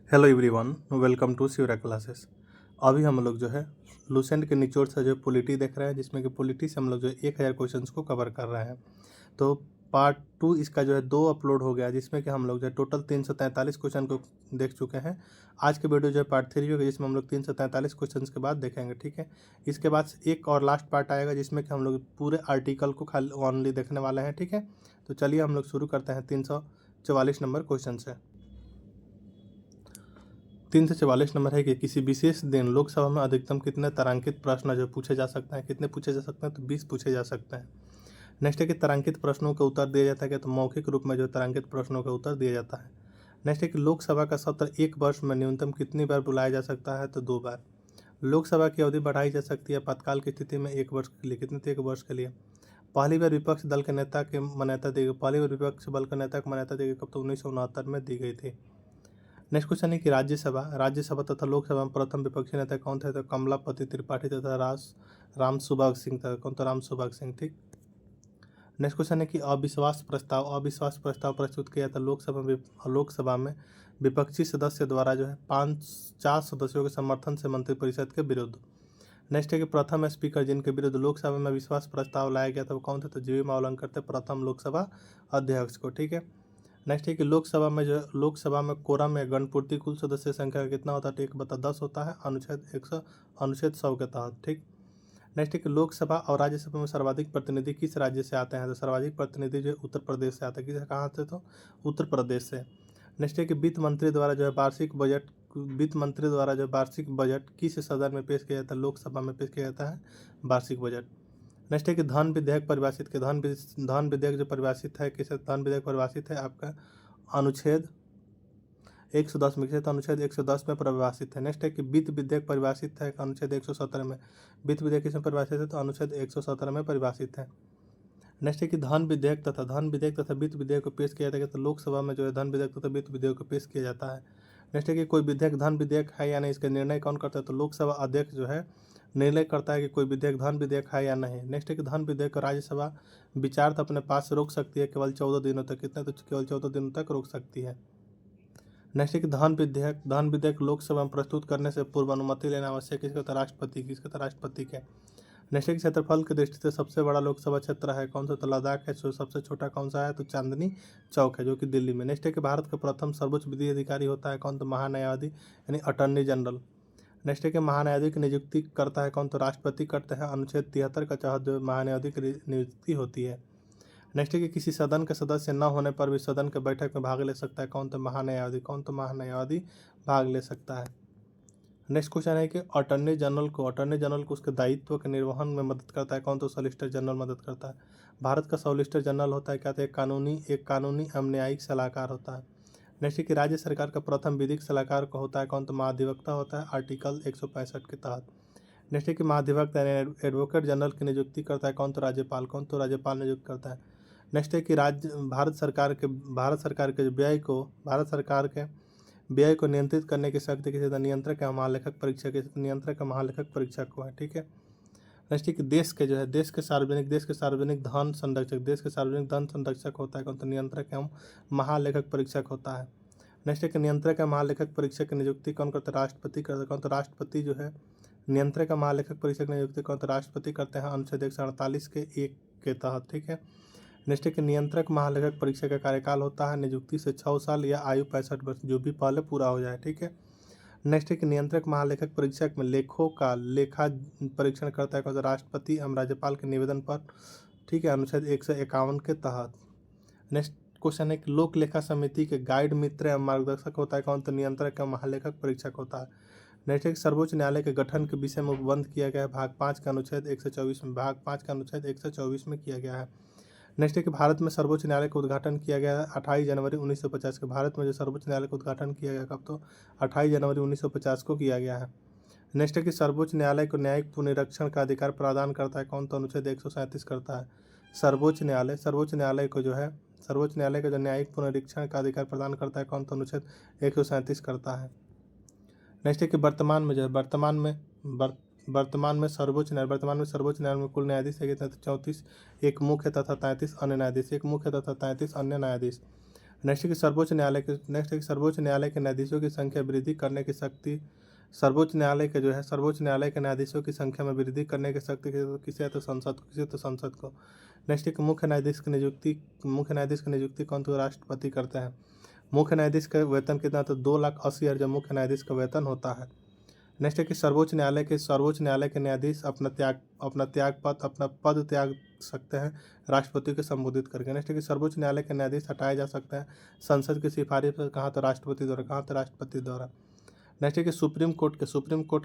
Hello everyone, welcome to Shivra classes. अभी हम लोग जो है लुसेंट के निचोड़ से जो पॉलिटी देख रहे हैं, जिसमें कि पॉलिटी से हम लोग जो है 1000 क्वेश्चंस को कवर कर रहे हैं। तो पार्ट 2 इसका जो है 2 अपलोड हो गया, जिसमें कि हम लोग जो है टोटल 343 क्वेश्चन को देख चुके हैं। आज के वीडियो जो है पार्ट 3 होगा, जिसमें हम लोग 343 क्वेश्चन के बाद देखेंगे। ठीक है, इसके बाद एक और लास्ट पार्ट आएगा, जिसमें कि हम लोग पूरे आर्टिकल को खाली ओनली देखने वाले हैं। ठीक है, तो चलिए हम लोग शुरू करते हैं 344 नंबर क्वेश्चन से। 344 नंबर है कि किसी विशेष दिन लोकसभा में अधिकतम कितने तारांकित प्रश्न जो पूछे जा सकते हैं। कितने पूछे जा सकते हैं? तो 20 पूछे जा सकते हैं। नेक्स्ट है कि तारांकित प्रश्नों का उत्तर दिया जाता है, तो मौखिक रूप में जो तारांकित प्रश्नों का उत्तर दिया जाता है। नेक्स्ट है कि लोकसभा का सत्र एक वर्ष में न्यूनतम कितनी बार बुलाया जा सकता है? तो 2 बार। लोकसभा की अवधि बढ़ाई जा सकती है आपातकाल की स्थिति में 1 वर्ष के लिए। कितने थे? 1 वर्ष के लिए। पहली बार विपक्ष दल के नेता के मान्यता दी गई। पहली बार विपक्ष बल के नेता को मान्यता दी गई कब? तो 1969 में दी गई थी। नेक्स्ट क्वेश्चन है कि राज्यसभा तथा लोकसभा में प्रथम विपक्षी नेता कौन थे? तो कमलापति त्रिपाठी तथा राम सुभाग सिंह था। कौन? तो राम सुभाग सिंह। ठीक। नेक्स्ट क्वेश्चन है कि अविश्वास प्रस्ताव प्रस्तुत किया था लोकसभा में विपक्षी सदस्य द्वारा जो है 4 सदस्यों के समर्थन से मंत्रिपरिषद के विरुद्ध। नेक्स्ट है कि प्रथम स्पीकर जिनके विरुद्ध लोकसभा में विश्वास प्रस्ताव लाया गया था वो कौन थे? तो जीवी मावलंकर थे, प्रथम लोकसभा अध्यक्ष को। ठीक है। नेक्स्ट है कि लोकसभा में कोरम या गणपूर्ति कुल सदस्य संख्या का कितना होता है? तो 1/10 होता है, अनुच्छेद 100 के तहत। ठीक। नेक्स्ट है कि लोकसभा और राज्यसभा में सर्वाधिक प्रतिनिधि किस राज्य से आते हैं? तो सर्वाधिक प्रतिनिधि जो उत्तर प्रदेश से आते हैं। किस कहाँ से? तो उत्तर प्रदेश से। नेक्स्ट है कि वित्त मंत्री द्वारा जो वार्षिक बजट किस सदन में पेश किया जाता है? लोकसभा में पेश किया जाता है वार्षिक बजट। नेक्स्ट है कि धन विधेयक जो परिभाषित है किस? धन विधेयक परिभाषित है आपका अनुच्छेद 110 में। किसे? तो अनुच्छेद 110 में परिभाषित है। नेक्स्ट है कि वित्त विधेयक परिभाषित है अनुच्छेद 117 में। वित्त विधेयक किसमें परिभाषित है? तो अनुच्छेद 117 में परिभाषित है। नेक्स्ट है कि धन विधेयक तथा वित्त विधेयक को पेश किया जाता है, तो लोकसभा में जो है धन विधेयक तथा वित्त विधेयक को पेश किया जाता है। नेक्स्ट है कि कोई विधेयक धन विधेयक है या नहीं, इसका निर्णय कौन करता है? तो लोकसभा अध्यक्ष जो है निर्णय करता है कि कोई विधेयक धन विधेयक है या नहीं। नेक्स्ट है कि धन विधेयक को राज्यसभा विचार अपने पास रोक सकती है केवल 14 दिनों तक। कितना? तो केवल 14 दिनों तक रोक सकती है। नेक्स्ट है कि धन विधेयक लोकसभा में प्रस्तुत करने से पूर्व अनुमति लेना आवश्यक है। किसका? राष्ट्रपति की। इसका? राष्ट्रपति के। नेक्स्ट है कि क्षेत्रफल की दृष्टि से सबसे बड़ा लोकसभा क्षेत्र है कौन सा? तो लद्दाख है। सबसे छोटा कौन सा है? तो चांदनी चौक है, जो कि दिल्ली में। नेक्स्ट है कि भारत का प्रथम सर्वोच्च विधि अधिकारी होता है कौन? तो महान्यायाधि यानी अटर्नी जनरल। नेक्स्ट है कि महान्यायाधीश की नियुक्ति करता है कौन? तो राष्ट्रपति करते हैं। अनुच्छेद 73 का तहत जो महान्यायाधीश की नियुक्ति होती है। नेक्स्ट है कि किसी सदन के सदस्य न होने पर भी सदन के बैठक में भाग ले सकता है कौन? तो महान्यायाधीश। कौन? तो महान्यायाधीश भाग ले सकता है। नेक्स्ट क्वेश्चन है कि अटर्नी जनरल को उसके दायित्व के निर्वहन में मदद करता है कौन? तो सॉलिसिटर जनरल मदद करता है। भारत का सॉलिसिटर जनरल होता है क्या? तो एक कानूनी एवं न्यायिक सलाहकार होता है। नेक्स्ट है कि राज्य सरकार का प्रथम विधिक सलाहकार को होता है कौन? तो महाधिवक्ता होता है, आर्टिकल 165 के तहत। नेक्स्ट है कि महाधिवक्ता यानी एडवोकेट जनरल की नियुक्ति करता है कौन? तो राज्यपाल। कौन? तो राज्यपाल नियुक्त करता है। नेक्स्ट है कि भारत सरकार के व्यय को नियंत्रित करने की शक्ति किसी नियंत्रक या महालेखक परीक्षक को है। ठीक है। नेक्स्ट है कि देश के सार्वजनिक धन संरक्षक होता है कौन? तो नियंत्रक एवं महालेखक परीक्षक होता है। नेक्स्ट है कि नियंत्रक या महालेखक परीक्षक की नियुक्ति कौन करता है? राष्ट्रपति करता है। कौन? तो राष्ट्रपति जो है नियंत्रक या महालेखक परीक्षक की नियुक्ति कौन? तो राष्ट्रपति करते हैं, अनुच्छेद 148 के 1 के तहत। ठीक है। नेक्स्ट है कि नियंत्रक महालेखक परीक्षक का कार्यकाल होता है नियुक्ति से 6 साल या आयु 65 वर्ष, जो भी पहले पूरा हो जाए। ठीक है। नेक्स्ट है कि नियंत्रक महालेखक परीक्षक में लेखा परीक्षण करता है कौन? तो राष्ट्रपति एवं राज्यपाल के निवेदन पर। ठीक है, अनुच्छेद 151 के तहत। नेक्स्ट क्वेश्चन है कि लोक लेखा समिति के गाइड मित्र एवं मार्गदर्शक होता है कौन? तो नियंत्रक एवं महालेखक परीक्षक होता है। नेक्स्ट है कि सर्वोच्च न्यायालय के गठन के विषय में उपबंध किया गया है भाग 5 का अनुच्छेद 124 में किया गया है। नेक्स्ट है कि भारत में सर्वोच्च न्यायालय का उद्घाटन किया गया 28 जनवरी 1950 के। भारत में जो सर्वोच्च न्यायालय का उद्घाटन किया गया कब? तो 28 जनवरी 1950 को किया गया है। नेक्स्ट है कि सर्वोच्च न्यायालय को न्यायिक पुनरीक्षण का अधिकार प्रदान करता है कौन? तो अनुच्छेद 137 करता है। सर्वोच्च न्यायालय का जो न्यायिक पुनरीक्षण का अधिकार प्रदान करता है कौन? तो अनुच्छेद 137 करता है। नेक्स्ट है कि वर्तमान में सर्वोच्च न्यायालय में कुल न्यायाधीश है कितने? 34, एक मुख्य तथा 33 अन्य न्यायाधीश। नेक्स्ट है कि सर्वोच्च न्यायालय के न्यायाधीशों की संख्या वृद्धि करने की शक्ति, सर्वोच्च न्यायालय के न्यायाधीशों की संख्या में वृद्धि करने की शक्ति किसे है तो संसद को। नेक्स्ट है कि मुख्य न्यायाधीश की नियुक्ति कौन तो राष्ट्रपति करते हैं। मुख्य न्यायाधीश का वेतन कितना तो 2,80,000 जब मुख्य न्यायाधीश का वेतन होता है। नेक्स्ट है कि सर्वोच्च न्यायालय के न्यायाधीश अपना पद त्याग सकते हैं राष्ट्रपति को संबोधित करके। नेक्स्ट है कि सर्वोच्च न्यायालय के न्यायाधीश हटाए जा सकते हैं संसद की सिफारिश पर, कहाँ तो राष्ट्रपति द्वारा। नेक्स्ट है कि सुप्रीम कोर्ट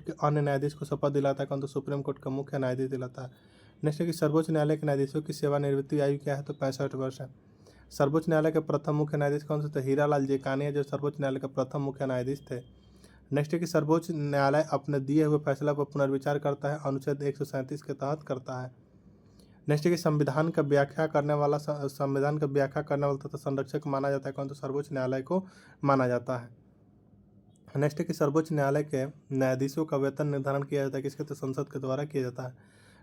के अन्य न्यायाधीश को शपथ दिलाता है कौन तो सुप्रीम कोर्ट का मुख्य न्यायाधीश दिलाता है। नेक्स्ट है कि सर्वोच्च न्यायालय के न्यायाधीशों की सेवानिवृत्ति आयु क्या है तो 65 वर्ष है। सर्वोच्च न्यायालय के प्रथम मुख्य न्यायाधीश कौन से थे, हीरालाल जेकानिया जो सर्वोच्च न्यायालय के प्रथम मुख्य न्यायाधीश थे। नेक्स्ट है कि सर्वोच्च न्यायालय अपने दिए हुए फैसला पर पुनर्विचार करता है, अनुच्छेद 137 के तहत करता है। नेक्स्ट है कि संविधान का व्याख्या करने वाला तथा संरक्षक माना जाता है कौन तो सर्वोच्च न्यायालय को माना जाता है। नेक्स्ट है कि सर्वोच्च न्यायालय के न्यायाधीशों का वेतन निर्धारण किया जाता है किसके तो संसद के द्वारा किया जाता है।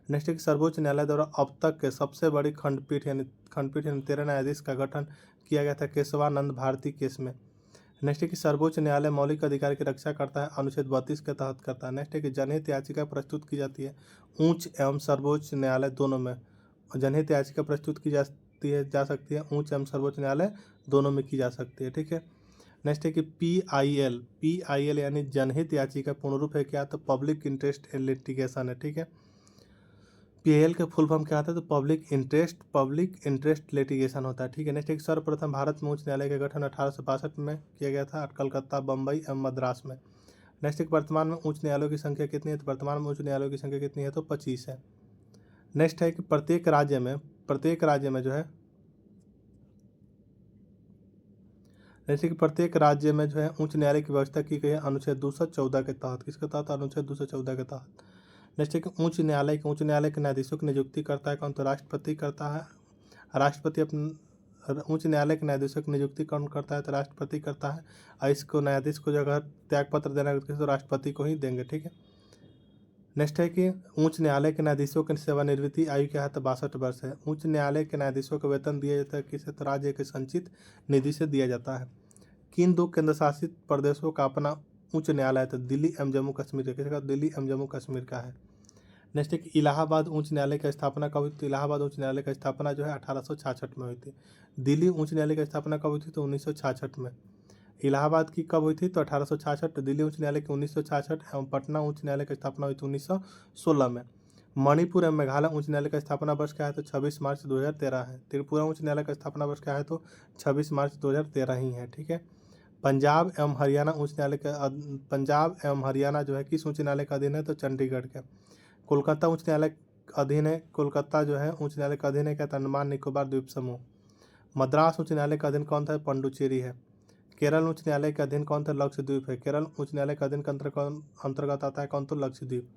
नेक्स्ट है कि सर्वोच्च न्यायालय द्वारा अब तक के सबसे बड़ी खंडपीठ यानी 13 न्यायाधीश का गठन किया गया था केशवानंद भारती केस में। नेक्स्ट है कि सर्वोच्च न्यायालय मौलिक अधिकार की रक्षा करता है, अनुच्छेद 32 के तहत करता है। नेक्स्ट है कि जनहित याचिका प्रस्तुत की जाती है उच्च एवं सर्वोच्च न्यायालय दोनों में। जनहित याचिका प्रस्तुत की जा सकती है उच्च एवं सर्वोच्च न्यायालय दोनों में की जा सकती है। ठीक है। नेक्स्ट है कि PIL यानी जनहित याचिका पूर्ण रूप है क्या तो पब्लिक इंटरेस्ट लिटिगेशन है। ठीक है। PIL का फुल फॉर्म क्या आता है तो पब्लिक इंटरेस्ट लिटिगेशन होता है। ठीक है। नेक्स्ट है कि सर्वप्रथम भारत में उच्च न्यायालय का गठन 1862 में किया गया था कलकत्ता, बम्बई एवं मद्रास में। नेक्स्ट है कि वर्तमान में उच्च न्यायालयों की संख्या कितनी है तो वर्तमान में उच्च न्यायालयों की संख्या कितनी है तो 25 है। नेक्स्ट है कि प्रत्येक राज्य में जो है उच्च न्यायालय की व्यवस्था की गई है अनुच्छेद 214 के तहत। किसके तहत, अनुच्छेद 214 के तहत। नेक्स्ट है कि उच्च न्यायालय के न्यायाधीशों की नियुक्ति करता है कौन तो राष्ट्रपति करता है। उच्च न्यायालय के न्यायाधीशों की नियुक्ति कौन करता है तो राष्ट्रपति करता है। और इसको न्यायाधीश को जो अगर त्याग पत्र देना है तो राष्ट्रपति को ही देंगे। ठीक है। नेक्स्ट है कि उच्च न्यायालय के न्यायाधीशों की सेवानिवृत्ति आयु क्या है तो 62 वर्ष है। उच्च न्यायालय के न्यायाधीशों को वेतन दिया जाता है किसे तो राज्य के संचित निधि से दिया जाता है। किन 2 केंद्र शासित प्रदेशों का अपना उच्च न्यायालय है तो दिल्ली एवं जम्मू कश्मीर का। दिल्ली एवं जम्मू कश्मीर का है। नेक्स्ट है कि इलाहाबाद उच्च न्यायालय की स्थापना कब हुई तो इलाहाबाद उच्च न्यायालय की स्थापना जो है 1866 में हुई थी। दिल्ली उच्च न्यायालय की स्थापना कब हुई थी तो 1966 में। इलाहाबाद की कब हुई थी तो 1866, दिल्ली उच्च न्यायालय की 1966 एवं पटना उच्च न्यायालय की स्थापना हुई थी 1916 में। मणिपुर एवं मेघालय उच्च न्यायालय का स्थापना वर्ष क्या है तो 26 मार्च 2013 है। त्रिपुरा उच्च न्यायालय का स्थापना वर्ष क्या है तो 26 मार्च 2013 ही है। ठीक है। पंजाब एवं हरियाणा जो है किस उच्च न्यायालय का अधीन है तो चंडीगढ़ के। कोलकाता उच्च न्यायालय अधीन है, कोलकाता जो है उच्च न्यायालय का अधीन है क्या तो अंडमान निकोबार द्वीप समूह। मद्रास उच्च न्यायालय का अधीन कौन था पंडुचेरी है। केरल उच्च न्यायालय के अधीन कौन था लक्षद्वीप है। केरल उच्च न्यायालय के अधीन अंतर्गत आता है कौन तो लक्षद्वीप।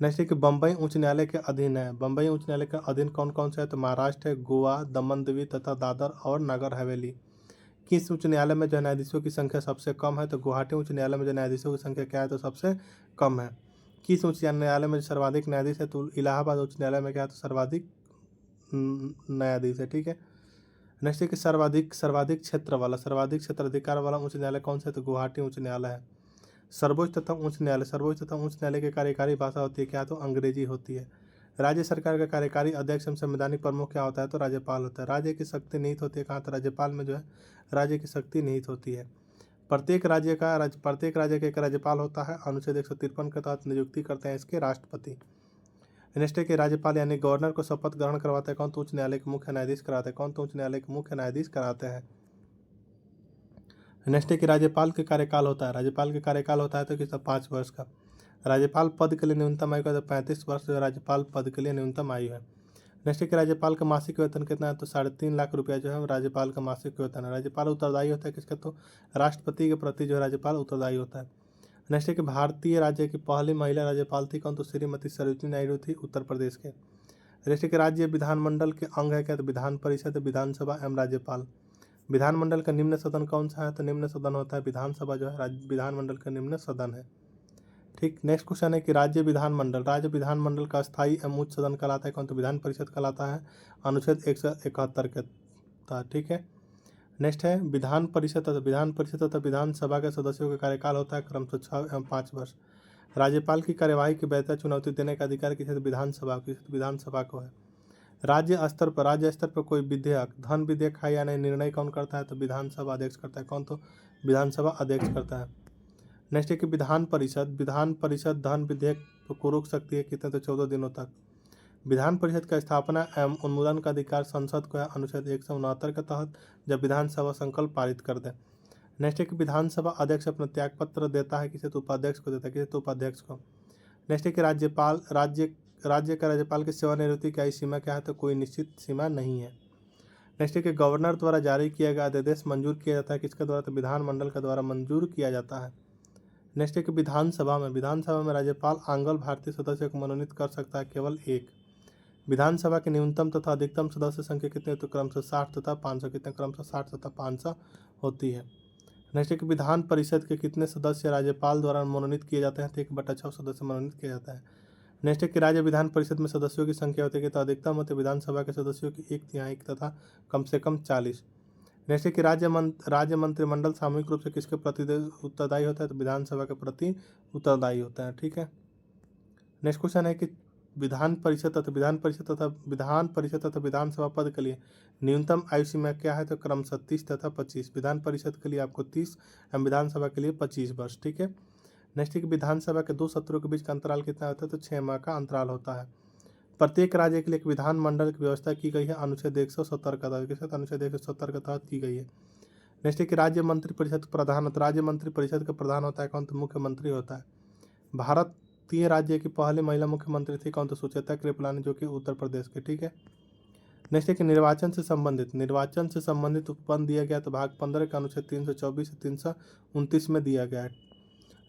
नेक्स्ट है कि बम्बई उच्च न्यायालय के अधीन है। बम्बई उच्च न्यायालय के अधीन कौन कौन से है तो महाराष्ट्र है, गोवा, दमन द्वीप तथा दादर और नगर हवेली। किस उच्च न्यायालय में जो न्यायाधीशों की संख्या सबसे कम है तो गुवाहाटी उच्च न्यायालय में जो न्यायाधीशों की संख्या क्या है तो सबसे कम है। किस उच्च न्यायालय में सर्वाधिक न्यायाधीश है तो इलाहाबाद उच्च न्यायालय में क्या है तो सर्वाधिक न्यायाधीश है। ठीक है। नेक्स्ट है कि सर्वाधिक क्षेत्र अधिकार वाला उच्च न्यायालय कौन सा है तो गुवाहाटी उच्च न्यायालय है। सर्वोच्च तथा उच्च न्यायालय की कार्यकारी भाषा होती है क्या तो अंग्रेजी होती है। राज्य सरकार का कार्यकारी अध्यक्ष एवं संवैधानिक प्रमुख क्या होता है तो राज्यपाल होता है। राज्य की शक्ति निहित होती है कहाँ तो राज्यपाल में जो है राज्य की शक्ति निहित होती है। प्रत्येक राज्य का एक राज्यपाल होता है, अनुच्छेद 153 के तहत नियुक्ति करते हैं इसके राष्ट्रपति। नेक्स्ट है कि राज्यपाल यानी गवर्नर को शपथ ग्रहण करवाते हैं कौन तो उच्च न्यायालय के मुख्य न्यायाधीश कराते हैं। नेक्स्ट है कि राज्यपाल के कार्यकाल होता है तो किस 5 वर्ष का। राज्यपाल पद के लिए न्यूनतम आयु का 35 वर्ष जो राज्यपाल पद के लिए न्यूनतम आयु है। नेक्स्ट है कि राज्यपाल का मासिक वेतन कितना है तो 3.5 लाख रुपया जो है राज्यपाल का मासिक वेतन है। राज्यपाल उत्तरदायी होता है किसका तो राष्ट्रपति के प्रति जो है राज्यपाल उत्तरदायी होता है। नेक्स्ट है कि भारतीय राज्य की पहली महिला राज्यपाल थी कौन तो श्रीमती सरोजिनी नायडू थी उत्तर प्रदेश के। नेक्स्ट है कि राज्य विधानमंडल के अंग है क्या तो विधान परिषद, विधानसभा एवं राज्यपाल। विधानमंडल का निम्न सदन कौन सा है तो निम्न सदन होता है विधानसभा जो है विधानमंडल का निम्न सदन है। ठीक। नेक्स्ट क्वेश्चन है कि राज्य विधानमंडल का स्थायी एवं उच्च सदन कहलाता है कौन तो विधान परिषद कहलाता है, अनुच्छेद 171 के तहत। ठीक है। नेक्स्ट है विधान परिषद तथा विधानसभा के सदस्यों का कार्यकाल होता है क्रमशः 6 एवं 5 वर्ष। राज्यपाल की कार्यवाही की वैधता चुनौती देने का अधिकार किसे? विधानसभा को है। राज्य स्तर पर कोई विधेयक धन विधेयक है या नहीं, निर्णय कौन करता है? तो विधानसभा अध्यक्ष करता है। कौन? तो विधानसभा अध्यक्ष करता है। नेक्स्ट है कि विधान परिषद धन विधेयक को रोक सकती है कितने? तो 14 दिनों तक। विधान परिषद का स्थापना एवं अनुमोदन का अधिकार संसद को है अनुच्छेद 169 के तहत, जब विधानसभा संकल्प पारित कर दे। नेक्स्ट है कि विधानसभा अध्यक्ष अपना त्यागपत्र देता है किसे? तो उपाध्यक्ष को देता है। किसे? तो उपाध्यक्ष को। नेक्स्ट है कि राज्य का राज्यपाल की सेवानिवृत्ति की आयु सीमा क्या है? तो कोई निश्चित सीमा नहीं है। नेक्स्ट है कि गवर्नर द्वारा जारी किया गया अध्यादेश मंजूर किया जाता है किसके द्वारा? तो विधानमंडल के द्वारा मंजूर किया जाता है। नेक्स्ट है कि विधानसभा में राज्यपाल आंगल भारतीय सदस्य को मनोनीत कर सकता है केवल एक। विधानसभा के न्यूनतम तथा अधिकतम सदस्य संख्या कितने? तो क्रमशः 60 तथा 500 कितने? क्रमशः 60 तथा 500 होती है। नेक्स्ट है कि विधान परिषद के कितने सदस्य राज्यपाल द्वारा मनोनीत किए जाते हैं? तो 1/6 सदस्य मनोनीत किया जाता है। नेक्स्ट है कि राज्य विधान परिषद में सदस्यों की संख्या होती है तो अधिकतम होती है विधानसभा के सदस्यों की 1/3 तथा कम से कम 40। नेक्स्ट है कि राज्य मंत्रिमंडल सामूहिक रूप से किसके प्रति उत्तरदायी होता है? तो विधानसभा के प्रति उत्तरदायी होता है। ठीक है। नेक्स्ट क्वेश्चन है कि विधान परिषद तथा विधानसभा पद के लिए न्यूनतम आयु सीमा क्या है? तो क्रमशः 30 तथा 25। विधान परिषद के लिए आपको 30 एवं विधानसभा के लिए 25 वर्ष। ठीक है। नेक्स्ट है कि विधानसभा के 2 सत्रों के बीच का अंतराल कितना होता है? तो 6 माह का अंतराल होता है। प्रत्येक राज्य के लिए एक विधानमंडल की व्यवस्था की गई है अनुच्छेद 170 का तहत। अनुच्छेद 170 के तहत की गई है। नेक्स्ट है कि राज्य मंत्री परिषद का प्रधान होता है कौन? तो मुख्यमंत्री होता है। भारतीय राज्य की पहली महिला मुख्यमंत्री थी कौन? तो सुचेता कृपलानी, जो कि उत्तर प्रदेश के। ठीक है। नेक्स्ट है कि निर्वाचन से संबंधित उपबंध दिया गया तो भाग 15 का अनुच्छेद 324 से 329 में दिया गया है।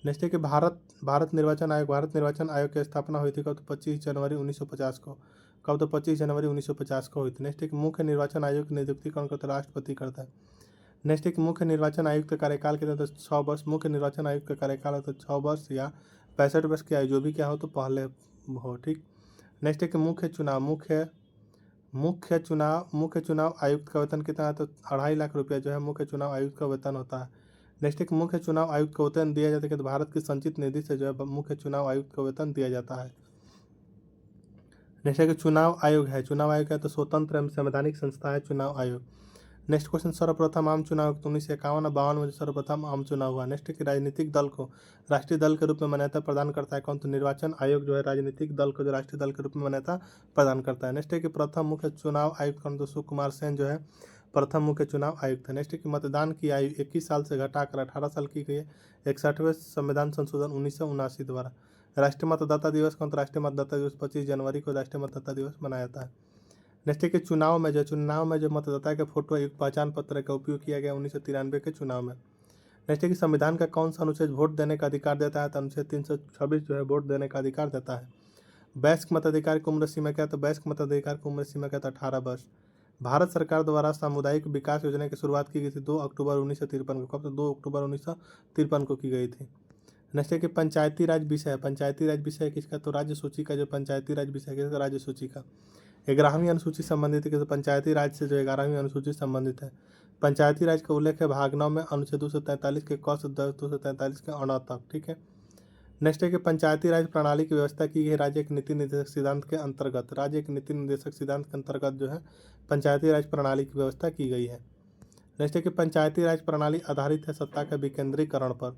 नेक्स्ट है कि भारत निर्वाचन आयोग की स्थापना हुई थी कब? तो 25 जनवरी 1950 को। कब? तो 25 जनवरी 1950 को हुई थी। नेक्स्ट है कि मुख्य निर्वाचन आयोग की नियुक्ति कौन करता है? राष्ट्रपति करता है। नेक्स्ट है कि मुख्य निर्वाचन आयुक्त का कार्यकाल कितना? तो 6 वर्ष। मुख्य निर्वाचन आयुक्त का कार्यकाल होता है 6 वर्ष या 65 वर्ष की आयु, जो भी क्या हो तो पहले हो। ठीक। नेक्स्ट है कि मुख्य चुनाव आयुक्त का वेतन कितना है? तो 2.5 लाख रुपया जो है मुख्य चुनाव आयुक्त का वेतन होता है। नेक्स्ट है कि मुख्य चुनाव आयुक्त को वेतन दिया जाता है कि भारत की संचित निधि से जो है मुख्य चुनाव आयुक्त को वेतन दिया जाता है। नेक्स्ट है कि चुनाव आयोग है तो स्वतंत्र एवं संवैधानिक संस्था है चुनाव आयोग। नेक्स्ट क्वेश्चन, सर्वप्रथम आम चुनाव 1951-52 में सर्वप्रथम आम चुनाव हुआ। नेक्स्ट है कि राजनीतिक दल को राष्ट्रीय दल के रूप में मान्यता प्रदान करता है कौन? तो निर्वाचन आयोग जो है राजनीतिक दल को जो राष्ट्रीय दल के रूप में मान्यता प्रदान करता है। नेक्स्ट है कि प्रथम मुख्य चुनाव आयुक्त कौन? तो सुकुमार सेन जो है प्रथम मुख्य चुनाव आयुक्त है। नेक्स्ट है कि मतदान की आयु 21 साल से घटाकर 18 साल की गई है 61वें संविधान संशोधन 1979 द्वारा। राष्ट्रीय मतदाता दिवस कौन? तो राष्ट्रीय मतदाता दिवस 25 जनवरी को राष्ट्रीय मतदाता दिवस मनाया जाता है। नेक्स्ट है कि चुनाव में जो मतदाता के फोटो एक पहचान पत्र का उपयोग किया गया 1993 के चुनाव में। नेक्स्ट है कि संविधान का कौन सा अनुच्छेद वोट देने का अधिकार देता है? तो अनुच्छेद 326 जो है वोट देने का अधिकार देता है। वयस्क मताधिकार की उम्र सीमा क्या? तो वयस्क मताधिकार की उम्र सीमा क्या? तो 18 वर्ष। भारत सरकार द्वारा सामुदायिक विकास योजना की शुरुआत की गई थी 2 अक्टूबर 1953 को। कब? तो 2 अक्टूबर 1953 को की गई थी। नेक्स्ट है कि पंचायती राज विषय किसका? तो राज्य सूची का जो पंचायती राज विषय किसका? राज्य सूची का। 11वीं अनुसूची संबंधित है। पंचायती राज से जो 11वीं अनुसूची संबंधित है। पंचायती राज का उल्लेख है भाग 9 में अनुच्छेद 243 के क से 243 के अण तक। ठीक है। नेक्स्ट है कि पंचायती राज प्रणाली की व्यवस्था की गई राज्य के नीति निर्देशक सिद्धांत के अंतर्गत जो है पंचायती राज प्रणाली की व्यवस्था की गई है। नेक्स्ट है कि पंचायती राज प्रणाली आधारित है सत्ता के विकेंद्रीकरण पर।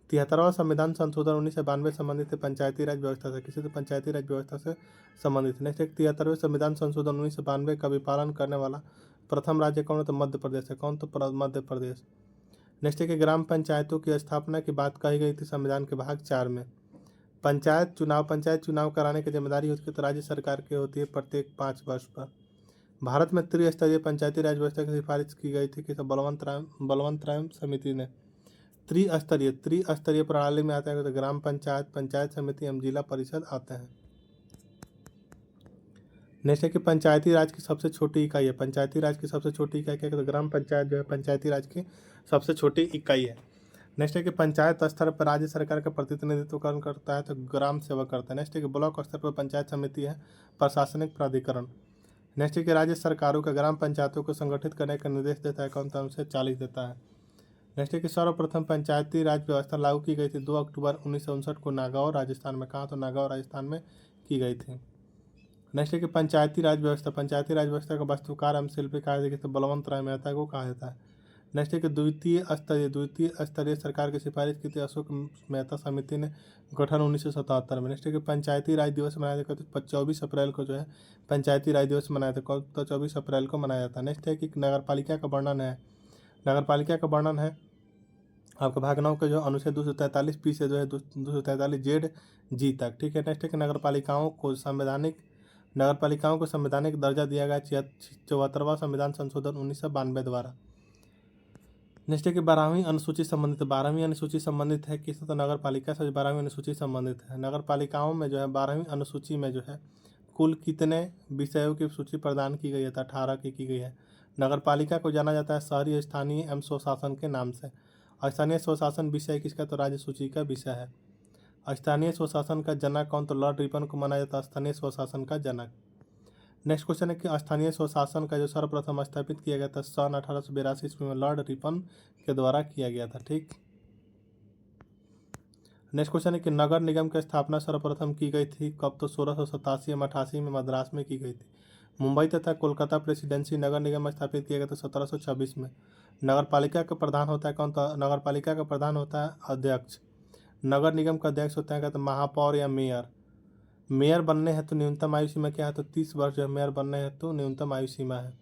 73वां संविधान संशोधन 1992 संबंधित है पंचायती राज व्यवस्था से। किसी से? पंचायती राज व्यवस्था से संबंधित। नेक्स्ट है 73वें संविधान संशोधन 1992 का विपालन करने वाला प्रथम राज्य कौन है? तो मध्य प्रदेश है। कौन? तो मध्य प्रदेश। नेक्स्ट है कि ग्राम पंचायतों की स्थापना की बात कही गई थी संविधान के भाग 4 में। पंचायत चुनाव कराने की जिम्मेदारी होती है तो राज्य सरकार की होती है प्रत्येक 5 वर्ष पर। भारत में त्रिस्तरीय पंचायती राज व्यवस्था की सिफारिश की गई थी कि बलवंत राय समिति ने। त्रिस्तरीय प्रणाली में आता है तो ग्राम पंचायत, पंचायत समिति एवं जिला परिषद आते हैं। नेक्स्ट है कि पंचायती राज की सबसे छोटी इकाई है। पंचायती राज की सबसे छोटी इकाई क्या है? तो ग्राम पंचायत जो है पंचायती राज की सबसे छोटी इकाई है। नेक्स्ट है कि पंचायत स्तर पर राज्य सरकार का प्रतिनिधित्व कौन करता है? तो ग्राम सेवक करता है। नेक्स्ट है कि ब्लॉक स्तर पर पंचायत समिति है प्रशासनिक प्राधिकरण। नेक्स्ट है कि राज्य सरकारों का ग्राम पंचायतों को संगठित करने का निर्देश देता है, कौन सा अनुच्छेद 40 देता है। नेक्स्ट है कि सर्वप्रथम पंचायती राज व्यवस्था लागू की गई थी 2 अक्टूबर 1959 को नागौर राजस्थान में, कहाँ तो नागौर राजस्थान में की गई थी। नेक्स्ट है कि पंचायती राज व्यवस्था का वास्तुकार एवं शिल्पी कहा जाता है तो बलवंत राय मेहता को कहा जाता है। नेक्स्ट है कि द्वितीय स्तरीय सरकार की सिफारिश की थी अशोक मेहता समिति ने, गठन 1977 में। नेक्स्ट है कि पंचायती राज दिवस मनाया जाता है 24 अप्रैल को जो है पंचायती राज दिवस मनाया जाता है, तो 24 अप्रैल को मनाया जाता है। नेक्स्ट है कि नगरपालिका का वर्णन है आपका भाग 9 का जो अनुच्छेद 243 पी से जो है 243 जेड जी तक, ठीक है। नेक्स्ट है कि नगरपालिकाओं को संवैधानिक दर्जा दिया गया 74वां संविधान संशोधन 1992 द्वारा। नेक्स्ट है कि 12वीं अनुसूची संबंधित है किस, तो नगर पालिका से 12वीं अनुसूची संबंधित है। नगर पालिकाओं में जो है 12वीं अनुसूची में जो है कुल कितने विषयों की सूची प्रदान की गई है, तो 18 की गई है। नगर पालिका को जाना जाता है शहरी स्थानीय एवं स्वशासन के नाम से। स्थानीय स्वशासन विषय किसका, तो राज्य सूची का विषय है। स्थानीय स्वशासन का जनक कौन, तो लॉर्ड रिपन को माना जाता है स्थानीय स्वशासन का जनक। नेक्स्ट क्वेश्चन है कि स्थानीय स्वशासन का जो सर्वप्रथम स्थापित किया गया था सन 1882 ईस्वी में लॉर्ड रिपन के द्वारा किया गया था, ठीक। नेक्स्ट क्वेश्चन है कि नगर निगम की स्थापना सर्वप्रथम की गई थी कब, तो 1687 एवं 88 में मद्रास में की गई थी। मुंबई तथा कोलकाता प्रेसिडेंसी नगर निगम स्थापित किया गया था 1726 में। नगर पालिका का प्रधान होता है कौन, तो नगर पालिका का प्रधान होता है अध्यक्ष। नगर निगम का अध्यक्ष होता है तो महापौर या मेयर बनने हेतु न्यूनतम आयु सीमा क्या है, तो 30 वर्ष जो है मेयर बनने हेतु न्यूनतम आयु सीमा है।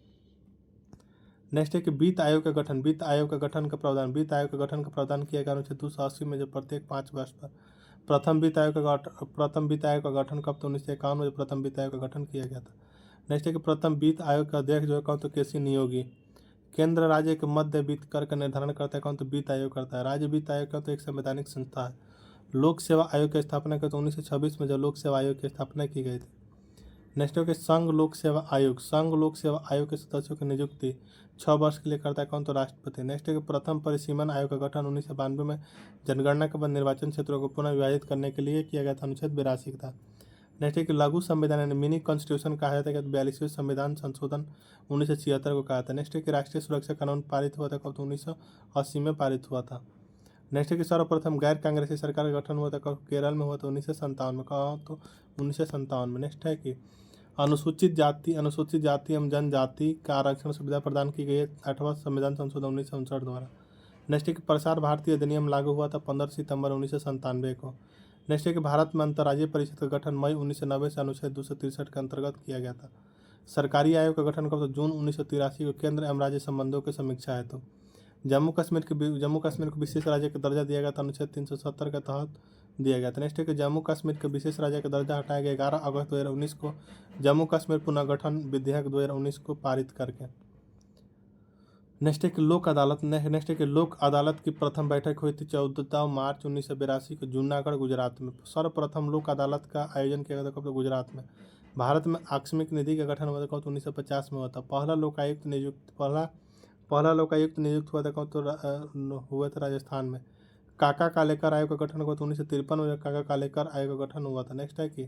नेक्स्ट है कि वित्त आयोग का गठन का गठन का प्रावधान किया गया अनुच्छेद 280 में, जो प्रत्येक 5 वर्ष पर प्रथम वित्त आयोग का गठन कब, तो 1951 में प्रथम वित्त आयोग का गठन किया गया था। नेक्स्ट है कि प्रथम वित्त आयोग का अध्यक्ष जो है कौन, तो केसी नियोगी। केंद्र राज्य के मध्य वित्त कर का निर्धारण करता है कौन, तो वित्त आयोग करता है। राज्य वित्त आयोग का तो एक संवैधानिक संस्था है। लोक सेवा आयोग की स्थापना की तो 1926 में, जब लोक सेवा आयोग की स्थापना की गई थी। नेक्स्ट है कि संघ लोक सेवा आयोग के सदस्यों की नियुक्ति 6 वर्ष के लिए करता है कौन, तो राष्ट्रपति। नेक्स्ट है कि प्रथम परिसीमन आयोग का गठन 1992 में जनगणना के बाद निर्वाचन क्षेत्रों को पुनः विभाजित करने के लिए किया गया था, अनुच्छेद 82 था। नेक्स्ट है कि लघु संविधान यानी मिनी कॉन्स्टिट्यूशन कहा जाता है, 42वें संविधान संशोधन 1976 को कहा था। नेक्स्ट है कि राष्ट्रीय सुरक्षा कानून पारित हुआ था कब, तो 1980 में पारित हुआ था। नेक्स्ट है कि सर्वप्रथम गैर कांग्रेसी सरकार का गठन हुआ था कब, केरल में हुआ था 1957 में, कहा तो 1957 में। नेक्स्ट है कि अनुसूचित जाति एवं जनजाति का आरक्षण सुविधा प्रदान की गई है 8वां संविधान संशोधन 1959 द्वारा। नेक्स्ट है कि प्रसार भारती अधिनियम लागू हुआ था 15 सितंबर 1997 को। नेक्स्ट है कि भारत में अंतर्राज्यीय परिषद का गठन मई 1990 से अनुच्छेद 263 के अंतर्गत किया गया था। सरकारी आयोग का गठन कब, तो जून 1983 को केंद्र एवं राज्य संबंधों की समीक्षा है। तो जम्मू कश्मीर को विशेष राज्य का दर्जा दिया गया था, अनुच्छेद 370 के तहत दिया गया था। नेक्स्ट है कि जम्मू कश्मीर के विशेष राज्य का दर्जा हटाया गया 11 अगस्त 2019 को जम्मू कश्मीर पुनर्गठन विधेयक 2019 को पारित करके। नेक्स्ट है कि लोक अदालत की प्रथम बैठक हुई थी 14 मार्च 1982 को जूनागढ़ गुजरात में। सर्वप्रथम लोक अदालत का आयोजन किया गया था कब, गुजरात में। भारत में आकस्मिक निधि का गठन हुआ था कब, 1950 में हुआ था। पहला लोकायुक्त नियुक्त हुआ था कब, तो हुआ था राजस्थान में। काका कालेकर आयोग का गठन हुआ था 1953 में, काका कालेकर आयोग का गठन हुआ था। नेक्स्ट है कि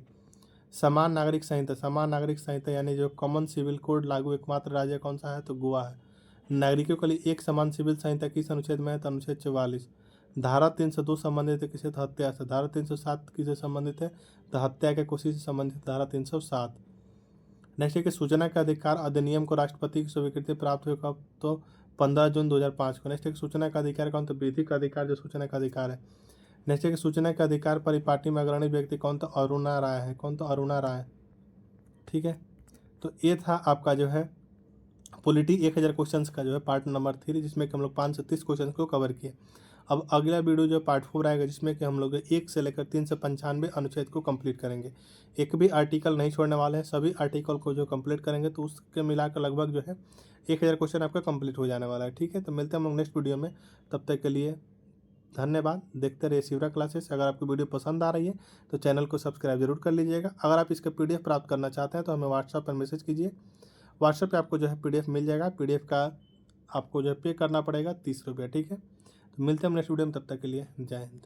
समान नागरिक संहिता यानी जो कॉमन सिविल कोड लागू एकमात्र राज्य कौन सा है, तो गोवा है। नागरिकों के लिए एक समान सिविल संहिता किस अनुच्छेद में है, तो अनुच्छेद 44। धारा 302 संबंधित है किसे, तो हत्या से। धारा 307 किसे संबंधित है, तो हत्या के कोशिश से संबंधित धारा 307। नेक्स्ट है कि सूचना का अधिकार अधिनियम को राष्ट्रपति की स्वीकृति प्राप्त हुई कब, तो 15 जून 2005 को। नेक्स्ट है कि सूचना का अधिकार कौन, तो विधिक अधिकार जो सूचना का अधिकार है। नेक्स्ट है कि सूचना के अधिकार परिपाटी में अग्रणी व्यक्ति कौन, तो अरुणा राय, ठीक है। तो ये था आपका जो है पॉलिटी 1000 क्वेश्चंस का जो है पार्ट नंबर 3, जिसमें कि हम लोग 5 से 30 क्वेश्चन को कवर किए। अब अगला वीडियो जो पार्ट 4 आएगा, जिसमें कि हम लोग 1 से लेकर 3 से 95 अनुच्छेद को कंप्लीट करेंगे। एक भी आर्टिकल नहीं छोड़ने वाले हैं, सभी आर्टिकल को जो कंप्लीट करेंगे तो उसके मिलाकर लगभग जो है 1000 क्वेश्चन आपका कंप्लीट हो जाने वाला है, ठीक है। तो मिलते हैं हम लोग नेक्स्ट वीडियो में, तब तक के लिए धन्यवाद। देखते रहिए शिवरा क्लासेस। अगर आपको वीडियो पसंद आ रही है तो चैनल को सब्सक्राइब जरूर कर लीजिएगा। अगर आप इसका PDF प्राप्त करना चाहते हैं तो हमें व्हाट्सएप पर मैसेज कीजिए। व्हाट्सएप पे आपको जो है PDF मिल जाएगा। PDF का आपको जो है पे करना पड़ेगा 30 रुपये, ठीक है। तो मिलते हैं हम नेक्स्ट वीडियो में, तब तक के लिए जय हिंद।